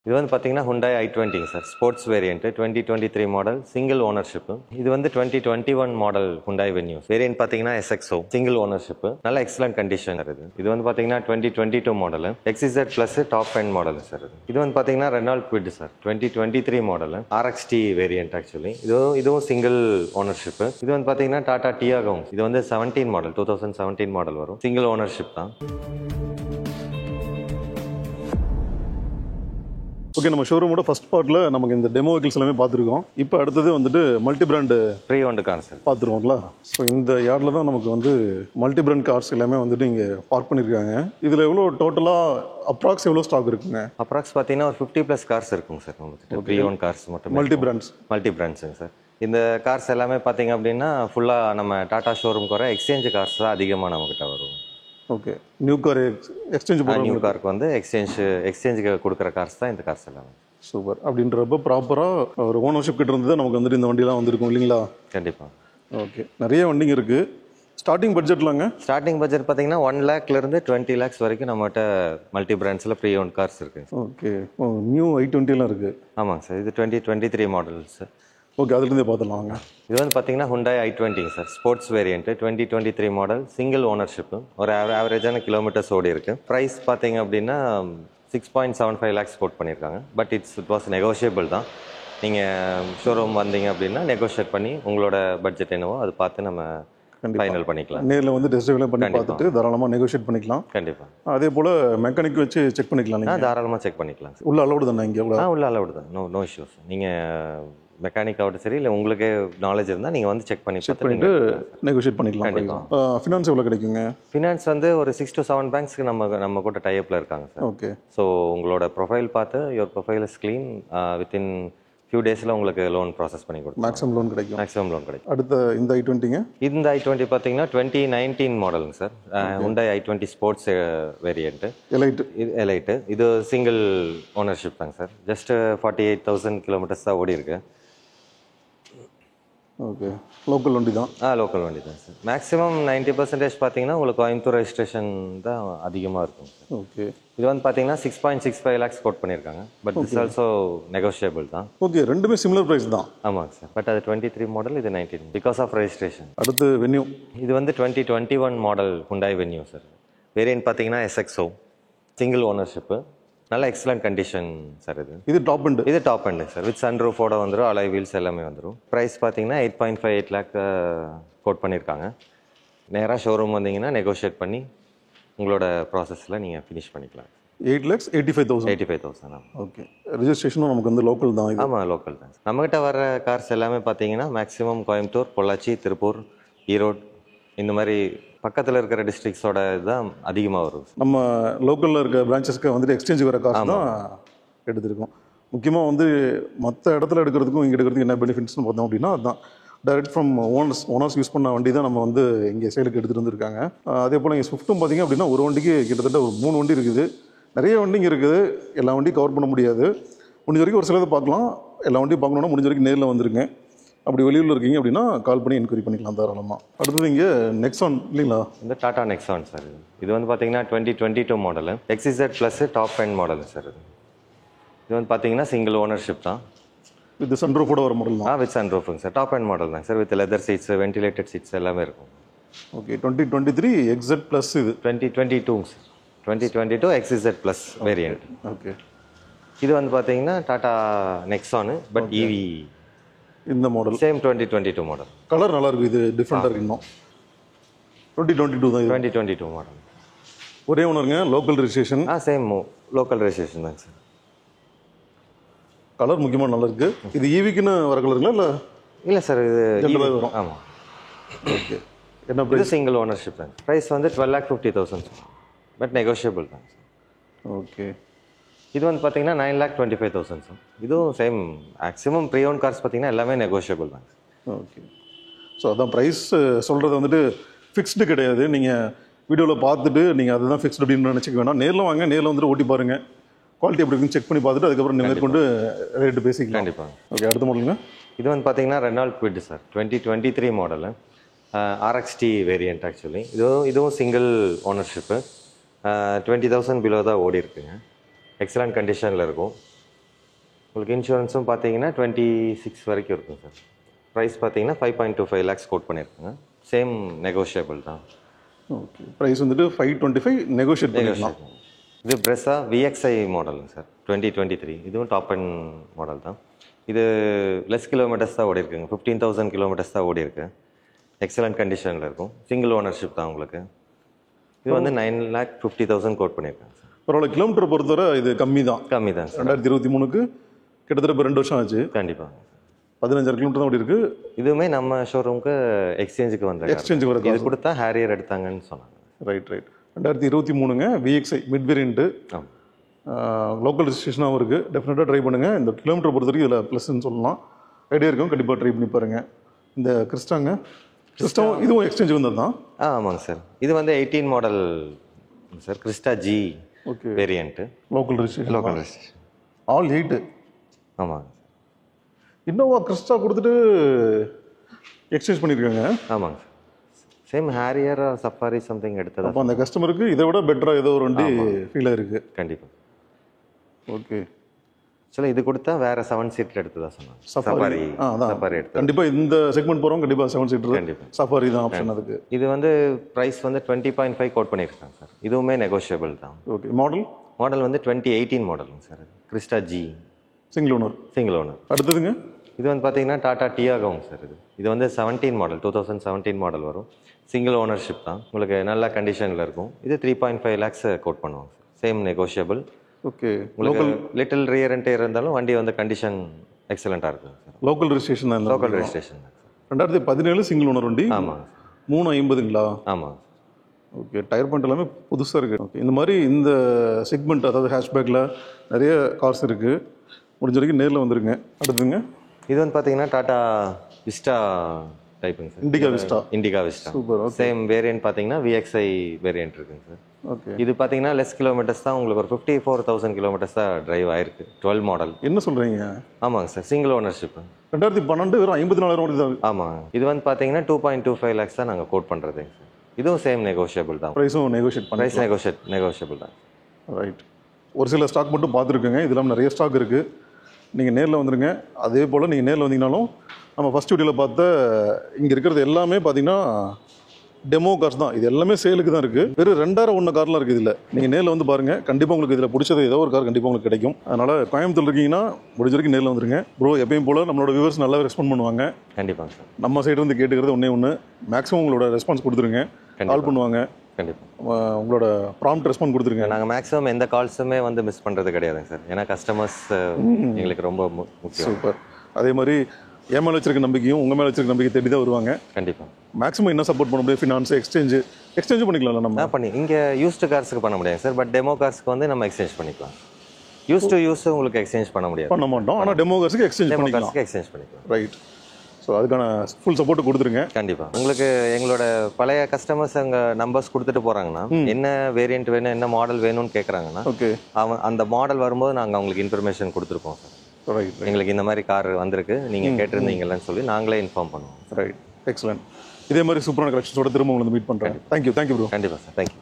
இது வந்து பார்த்தீங்கன்னா Hyundai i20 sir. Sports variant 2023 model single ownership. இது வந்து 2021 மாடல் Hyundai Venue. வேரியன்ட் பார்த்தீங்கன்னா SXO சிங்கிள் ஓனர்ஷிப். நல்ல எக்ஸலன்ட் கண்டிஷன் இருக்கு. இது வந்து பார்த்தீங்கன்னா 2022 model XZ Plus top end model sir. இது வந்து பார்த்தீங்கன்னா Renault Kwid sir. 2023 model RXT variant actually. இதுவும் சிங்கிள் ஓனர்ஷிப். இது வந்து பார்த்தீங்கன்னா டாடா Tiago. இது வந்து 17 மாடல் 2017 மாடல் வரும். சிங்கிள் ஓனர்ஷிப் தான். ஓகே, நம்ம ஷோரூமோட ஃபர்ஸ்ட் பார்ட்டில் நமக்கு இந்த டெமோ வெஹிக்கிள்ஸ் எல்லாமே பார்த்துருக்கோம். இப்போ அடுத்தது வந்துட்டு multi brand pre owned car sir பார்த்துருவோங்களா. ஸோ இந்த யார்டில் தான் நமக்கு வந்து மல்டி பிராண்ட் கார்ஸ் எல்லாமே வந்துட்டு இங்கே பார்க் பண்ணியிருக்காங்க. இதில் எவ்வளோ டோட்டலாக அப்ராக்ஸ் எவ்வளோ ஸ்டாக் இருக்குங்க? அப்ராக்ஸ் பார்த்தீங்கன்னா ஒரு 50+ கார்ஸ் இருக்குங்க சார். நமக்கு ப்ரீ ஓன் கார்ஸ் மட்டும் மல்டி பிராண்ட்ஸுங்க சார். இந்த கார்ஸ் எல்லாமே பார்த்தீங்க அப்படின்னா ஃபுல்லாக நம்ம டாடா ஷோரூம் வர எக்ஸ்சேஞ்ச் கார்ஸ் தான் அதிகமாக நம்மகிட்ட வரும். Okay, new car exchange new காருக்கு வந்து எக்ஸ்சேஞ்சுக்கு கொடுக்குற கார்ஸ் தான் இந்த கார்ஸ் எல்லாமே. சூப்பர். அப்படின்றப்ப ப்ராப்பராக ஒரு ஓனர்ஷிப் கிட்ட இருந்து தான் நமக்கு வந்துட்டு இந்த வண்டிலாம் வந்திருக்கும் இல்லைங்களா? கண்டிப்பாக. ஓகே, நிறைய வண்டிங்க இருக்குது. ஸ்டார்டிங் பட்ஜெட்லாங்க? ஸ்டார்டிங் பட்ஜெட் பார்த்தீங்கன்னா 1 lakh-லேருந்து 20 lakhs வரைக்கும் நம்மகிட்ட மல்டி பிராண்ட்ஸில் ப்ரீ ஓன் கார்ஸ் இருக்குது. ஓகே, நியூ i20 இருக்குது. ஆமாங்க சார். இது 2023 மாடல் சார். ஓகே, அதுலேருந்தே பார்த்துடலாங்க. இது வந்து பார்த்தீங்கன்னா Hyundai i20 sir. Sports variant 2023 model single ownership. ஒரு ஆவரேஜான கிலோமீட்டர்ஸ் ஓடி இருக்கு. ப்ரைஸ் பார்த்தீங்க அப்படின்னா 6.75 lakhs கோட் பண்ணியிருக்காங்க. பட் இட் வாஸ் நெகோஷியபிள் தான். நீங்கள் ஷோரூம் வந்தீங்க அப்படின்னா நெகோஷியேட் பண்ணி உங்களோட பட்ஜெட் என்னவோ அது பார்த்து நம்ம ஃபைனல் பண்ணிக்கலாம். நேரில் வந்து டெஸ்ட் ட்ரைவ்ல பண்ணி பார்த்துட்டு தாராளமாக நெகோஷியேட் பண்ணிக்கலாம். கண்டிப்பாக. அதே போல் மெக்கானிக் வச்சு செக் பண்ணிக்கலாம். நீங்கள் தாராளமாக செக் பண்ணிக்கலாம். உள்ள அலௌடு தானே இங்கே? உள்ள அலௌடு தான். No issues. நீங்கள் மெக்கானிக் ஆகட்டும் சரி, இல்லை உங்களுக்கே நாலேஜ் இருந்தால் நீங்கள் வந்து செக் பண்ணிட்டு நெகோஷியேட் பண்ணிக்கலாம். கண்டிப்பாக. ஃபினான்ஸ் எவ்வளோ கிடைக்குங்க? ஃபினான்ஸ் வந்து ஒரு 6 to 7 பேங்க்ஸ்க்கு நம்ம கூட டைப்பில் இருக்காங்க சார். ஓகே. ஸோ உங்களோட ப்ரொஃபைல் பார்த்து your profile is clean, within few டேஸில் உங்களுக்கு லோன் ப்ராசஸ் பண்ணி கொடுக்கும். மேக்ஸிமம் லோன் கிடைக்கும். அடுத்த இந்த i20ங்க? இந்த i20 பார்த்தீங்கன்னா 2019 மாடலுங்க sir. Hyundai i20 sports variant elite. இது சிங்கிள் ஓனர்ஷிப் தாங்க சார். ஜஸ்ட் 48,000 kilometers தான் ஓடி இருக்கு. ஓகே, லோக்கல் வண்டி தான். லோக்கல் வண்டி தான் சார். மேக்ஸிமம் 90% பார்த்தீங்கன்னா உங்களுக்கு கோயம்புத்தூர் ரெஜிஸ்ட்ரேஷன் தான் அதிகமாக இருக்கும் சார். ஓகே. இது வந்து பார்த்தீங்கன்னா 6.65 lakhs கோட் பண்ணியிருக்காங்க. பட் திஸ் ஆல்சோ நெகோஷியபிள் தான். ஓகே, ரெண்டுமே சிமிலர் ப்ரைஸ் தான். ஆமாங்க சார். பட் அது 23 மாடல், இது 19 பிகாஸ் ஆஃப் ரெஜிஸ்ட்ரேஷன். அடுத்து வென்யூ. இது வந்து 2021 model Hyundai Venue sir. Variant பார்த்தீங்கன்னா SXO சிங்கிள் ஓனர்ஷிப்பு. நல்ல எக்ஸலன்ட் கண்டிஷன் சார். இது டாப் எண்டு சார். வித் சன்ரூஃபோட வந்துடும். அலாய் வீல்ஸ் எல்லாமே வந்துடும். ப்ரைஸ் பார்த்தீங்கன்னா 8.58 lakh கோட் பண்ணியிருக்காங்க. நேராக ஷோரூம் வந்தீங்கன்னா நெகோஷியேட் பண்ணி உங்களோட ப்ராசஸில் நீங்கள் ஃபினிஷ் பண்ணிக்கலாம். 8,85,000. ஓகே. ரெஜிஸ்ட்ரேஷனும் நமக்கு வந்து லோக்கல் தான். ஆமாம், லோக்கல் தான். நம்மகிட்ட வர கார்ஸ் எல்லாமே பார்த்தீங்கன்னா மேக்ஸிமம் கோயம்புத்தூர், பொள்ளாச்சி, திருப்பூர், ஈரோடு இந்த மாதிரி பக்கத்தில் இருக்கிற டிஸ்ட்ரிக்ஸோட இதுதான் அதிகமாக வரும். நம்ம லோக்கலில் இருக்க பிரான்ச்சஸ்க்கு வந்துட்டு எக்ஸ்சேஞ்ச் வர காசு தான் எடுத்துருக்கோம். முக்கியமாக வந்து மற்ற இடத்துல எடுக்கிறதுக்கும் இங்கே எடுக்கிறதுக்கு என்ன பெனிஃபிட்ஸ்னு பார்த்தோம் அப்படின்னா அதுதான் டைரக்ட் ஃப்ரம் ஓனர்ஸ் யூஸ் பண்ண வண்டி தான் நம்ம வந்து இங்கே சேலுக்கு எடுத்துகிட்டு வந்துருக்காங்க. அதே போல் இங்கே ஸ்விஃப்ட்டும் பார்த்தீங்க அப்படின்னா ஒரு வண்டிக்கு கிட்டத்தட்ட ஒரு 3 வண்டி இருக்குது. நிறைய வண்டிங்க இருக்குது. எல்லா வண்டியும் கவர் பண்ண முடியாது. முடிஞ்ச வரைக்கும் ஒரு சிலதை பார்க்கலாம். எல்லா வண்டியும் பார்க்கணுன்னா முடிஞ்ச வரைக்கும் நேரில் வந்துருங்க. அப்படி வெளியூரில் இருக்கீங்க அப்படின்னா கால் பண்ணி என்கொயரி பண்ணிக்கலாம் தாராளமாக. அடுத்தது இங்கே நெக்ஸான் இல்லைங்களா? இந்த டாடா நெக்ஸான் சார். இது வந்து பார்த்தீங்கன்னா 2022 model XZ Plus top end model sir. இது வந்து பார்த்தீங்கன்னா சிங்கிள் ஓனர்ஷிப் தான். வித் சன்ரூஃபோட வர மாடல் தான். வித் சன்ரூஃபுங்க சார். டாப் எண்ட் மாடல் தான் sir. With leather seats, ventilated seats எல்லாமே இருக்கும். ஓகே. 2023 XZ Plus. இது 2022 sir. 2022 XZ Plus variant. Okay. இது வந்து பார்த்தீங்கன்னா டாடா நெக்ஸானு பட் EV. இந்த மாடல் சேம் 2022 மாடல். கலர் நல்லா இருக்கு. இது டிஃப்ரெண்டாக இருக்கு. இன்னும் 2022 தான். 2022 மாடல். ஒரே ஒன்றுங்க local registration. Same local registration தாங்க சார். கலர் முக்கியமாக நல்லா இருக்கு. இது ஈவிக்குன்னு வர கலருங்களா இல்லை சார்? இது வரும். ஆமாம். ஓகே. என்ன ப்ரைஸ்? சிங்கிள் ஓனர்ஷிப் தான். ப்ரைஸ் வந்து 12,50,000 சார். பட் நெகோஷியபிள் தான் சார். ஓகே. இது வந்து பார்த்தீங்கன்னா 9,25,000 சார். இதுவும் same. Maximum pre own cars பார்த்தீங்கன்னா எல்லாமே நெகோஷியபிள் தான். ஓகே. ஸோ அதான் ப்ரைஸ் சொல்கிறது வந்துட்டு ஃபிக்ஸ்டு கிடையாது. நீங்கள் வீடியோவில் பார்த்துட்டு நீங்கள் அதுதான் ஃபிக்ஸ்டு அப்படின்னு நினச்சிக்க வேணாம். நேரில் வாங்க. நேரில் வந்துட்டு ஓட்டி பாருங்கள். குவாலிட்டி எப்படி இருக்குன்னு செக் பண்ணி பார்த்துட்டு அதுக்கப்புறம் மேற்கொண்டு ரேட்டு பேசிக்கலாம். கண்டிப்பாக. ஓகே. அடுத்த மாடலுங்க? இது வந்து பார்த்தீங்கன்னா Renault Kwid sir. 2023 model RXT variant actually. இதுவும் சிங்கிள் ஓனர்ஷிப்பு. 20,000 பிலோ தான் ஓடி இருக்குங்க. எக்ஸலண்ட் கண்டிஷனில் இருக்கும். உங்களுக்கு இன்சூரன்ஸும் பார்த்தீங்கன்னா 26 வரைக்கும் இருக்கும் சார். ப்ரைஸ் பார்த்தீங்கன்னா 5.25 lakhs கோட் பண்ணியிருக்காங்க. சேம் நெகோஷியபிள் தான். ஓகே, ப்ரைஸ் வந்துட்டு 525 நெகோஷியேட் பண்ணிக்கலாம். இது Brezza VXI மாடலுங்க சார், 2023. இதுவும் டாப் அண்ட் மாடல் தான். இது லெஸ் கிலோமீட்டர்ஸ் தான் ஓடி இருக்குங்க, 15,000 கிலோமீட்டர்ஸ் தான் ஓடி இருக்கு. எக்ஸலண்ட் கண்டிஷனில் இருக்கும். சிங்கிள் ஓனர்ஷிப் தான் உங்களுக்கு. இது வந்து 9,50,000 கோட் பண்ணியிருக்காங்க சார். பரவாயில்ல, கிலோமீட்டர் பொறுத்தவரை இது கம்மி தான். கம்மி தான் சார். 2023க்கு கிட்டத்தட்ட இப்போ 2 வருஷம் ஆச்சு. கண்டிப்பாக 15,000 கிலோமீட்டர் தான் ஓடி இருக்கு. இதுவுமே நம்ம ஷோரூமுக்கு எக்ஸ்சேஞ்சுக்கு வந்தாங்க. எக்ஸ்சேஞ்சுக்கு வர இது கொடுத்தா ஹேரியர் எடுத்தாங்கன்னு சொன்னாங்க. ரைட். 2023ங்க VXI mid variant. ஆமாம். லோக்கல் ரெஜிஸ்ட்ரேஷனாகவும் இருக்குது. டெஃபினட்டாக ட்ரை பண்ணுங்கள். இந்த கிலோமீட்டர் பொறுத்த வரைக்கும் இதில் ப்ளஸ்ன்னு சொல்லலாம். ஐடியா இருக்கும், கண்டிப்பாக ட்ரை பண்ணி பாருங்கள். இந்த கிறிஸ்டாவும் இதுவும் எக்ஸ்சேஞ்ச் வந்தது தான். ஆமாங்க சார். இது வந்து 18 model sir, Crysta G okay variant. Local registration. Local registration all 8. ஆமாங்க. இன்னோவா கிறிஸ்டா கொடுத்துட்டு எக்ஸ்சேஞ்ச் பண்ணியிருக்காங்க. ஆமாங்க sir. Same Harrier Safari something எடுத்ததா. அப்போ அந்த கஸ்டமருக்கு இதை விட பெட்டராக ஏதோ ஒரு வண்டி ஃபீல் ஆயிருக்கு. கண்டிப்பாக. ஓகே, ஆக்சுவலாக இது கொடுத்தா வேற 7 சீட்டர் எடுத்ததா சொன்னாங்க. சஃபாரி எடுத்து கண்டிப்பாக இந்த செக்மெண்ட் போகிறோம், கண்டிப்பாக 7 சீட்டர் கண்டிப்பாக சஃபாரி தான் ஆப்ஷன். அதுக்கு இது வந்து ப்ரைஸ் வந்து 20.5 கோட் பண்ணியிருக்காங்க சார். இதுவுமே நெகோஷியபிள் தான். ஓகே, மாடல் வந்து 2018 மாடலுங்க sir. Crysta G single owner. அடுத்ததுங்க, இது வந்து பார்த்தீங்கன்னா டாடா டியாகோங்க சார். இது வந்து 17 மாடல், 2017 மாடல் வரும். சிங்கிள் ஓனர்ஷிப் தான். உங்களுக்கு நல்ல கண்டிஷனில் இருக்கும். இது 3.5 lakhs கோட் பண்ணுவாங்க சார். Same negotiable. ஓகே, உங்களுக்கு லிட்டில் ரியர் அண்ட் டேர் இருந்தாலும் வண்டி வந்து கண்டிஷன் எக்ஸலண்ட்டாக இருக்கும் சார். லோக்கல் ரெஜிஸ்ட்ரேஷன் தான். லோக்கல் ரெஜிஸ்ட்ரேஷன் தான் சார். 2017 சிங்கிள் ஓனர் வண்டி. ஆமாங்க. 350ங்களா? ஆமாங்க. ஓகே, டயர் பாயிண்ட் எல்லாமே புதுசாக இருக்குது. ஓகே, இந்த மாதிரி இந்த செக்மெண்ட், அதாவது ஹேஷ்பேக்கில் நிறைய கார்ஸ் இருக்குது. முடிஞ்ச வரைக்கும் நேரில் வந்துருங்க. அடுத்துங்க, இது வந்து பார்த்தீங்கன்னா டாடா விஸ்டா டைப்புங்க sir. Indica Vista super. Same variant பார்த்தீங்கன்னா VXI வேரியன்ட் இருக்குங்க சார். ஓகே, இது பார்த்தீங்கன்னா லெஸ் கிலோமீட்டர்ஸ் தான். உங்களுக்கு ஒரு 54,000 கிலோமீட்டர்ஸ் தான் டிரைவ் ஆயிருக்கு. 12 மாடல். என்ன சொல்கிறீங்க? ஆமாங்க சார். Single ownership. 2012 வெறும் 54,000 தான். ஆமாங்க. இது வந்து பார்த்தீங்கன்னா 2.25 lakhs தான் நாங்கள் கோட் பண்ணுறது. இதுவும் சேம் நெகோஷியபிள் தான். ப்ரைஸும் நெகோஷியேட் பண்ணி. ப்ரைஸ் நெகோஷியபிள் தான். ரைட். ஒரு சில ஸ்டாக் மட்டும் பார்த்துருக்குங்க. இதெல்லாம் நிறைய ஸ்டாக் இருக்குது. நீங்கள் நேரில் வந்துடுங்க. அதே போல் நீங்கள் நேரில் வந்தீங்கனாலும் நம்ம ஃபஸ்ட் வீடியோவில் பார்த்த இங்கே இருக்கிறது எல்லாமே பார்த்தீங்கன்னா டெமோ கார்ஸ் தான். இது எல்லாமே சேலுக்கு தான் இருக்குது. வெறும் 2,001 கார்லாம் இருக்குது இதில். நீங்கள் நேரில் வந்து பாருங்கள். கண்டிப்பாக உங்களுக்கு இதில் பிடிச்சது ஏதோ ஒரு கார் கண்டிப்பாக உங்களுக்கு கிடைக்கும். அதனால் கோயம்புத்தூர் இருக்கீங்கன்னா முடிஞ்ச வரைக்கும் நேரில் வந்துருங்க. ப்ரோ, எப்பயும் போல் நம்மளோட வியூவர்ஸ் நல்லா ரெஸ்பாண்ட் பண்ணுவாங்க. கண்டிப்பாங்க சார். நம்ம சைடு வந்து கேட்டுக்கிறது ஒன்று மேக்ஸிமம் உங்களோட ரெஸ்பான்ஸ் கொடுத்துருங்க. கால் பண்ணுவாங்க. கண்டிப்பாக உங்களோட ப்ராம்ப்ட் ரெஸ்பாண்ட் கொடுத்துருங்க. நாங்கள் மேக்ஸிமம் எந்த கால்ஸுமே வந்து மிஸ் பண்ணுறது கிடையாதுங்க சார். ஏன்னா கஸ்டமர்ஸ் எங்களுக்கு ரொம்ப முக்கியம். சூப்பர். அதே மாதிரி என் மேலே வச்சிருக்க நம்பிக்கையும் உங்கள் மேலே வச்சிருக்க நம்பிக்கை தேடி தான் வருவாங்க. கண்டிப்பாக. மேக்ஸிமம் என்ன சப்போர்ட் பண்ண முடியும்? ஃபினான்ஸ், எக்ஸ்சேஞ்ச் பண்ணிக்கலாம்ல நம்ம? இங்கே யூஸ்டு கார்ஸுக்கு பண்ண முடியாது சார். பட் டெமோ கார்ஸ்க்கு வந்து நம்ம எக்ஸ்சேஞ்ச் பண்ணிக்கலாம். யூஸ் உங்களுக்கு எக்ஸ்சேஞ்ச் பண்ண முடியாது. பண்ண மாட்டோம். ஆனால் டெமோ கார்ஸுக்கு எக்ஸ்சேஞ்ச் பண்ணிக்கலாம். ரைட். ஸோ அதுக்கான ஃபுல் சப்போர்ட் கொடுத்துருங்க. கண்டிப்பாக. உங்களுக்கு எங்களோட பழைய கஸ்டமர்ஸ் அங்கே நம்பர்ஸ் கொடுத்துட்டு போகிறாங்கன்னா என்ன வேரியன்ட் வேணும், என்ன மாடல் வேணும்னு கேட்குறாங்கன்னா, ஓகே, அந்த மாடல் வரும்போது நாங்கள் அவங்களுக்கு இன்ஃபர்மேஷன் கொடுத்துருப்போம் சார். ரைட். எங்களுக்கு இந்த மாதிரி கார் வந்திருக்கு, நீங்கள் கேட்டிருந்தீங்கன்னு சொல்லி நாங்களே இன்ஃபார்ம் பண்ணுவோம். ரைட். எக்ஸலண்ட். இதே மாதிரி சூப்பரான கலெக்ஷன்ஸோட திரும்ப உங்களை மீட் பண்ணுறேன். Thank you bro. கண்டிப்பாக சார். தேங்க்யூ.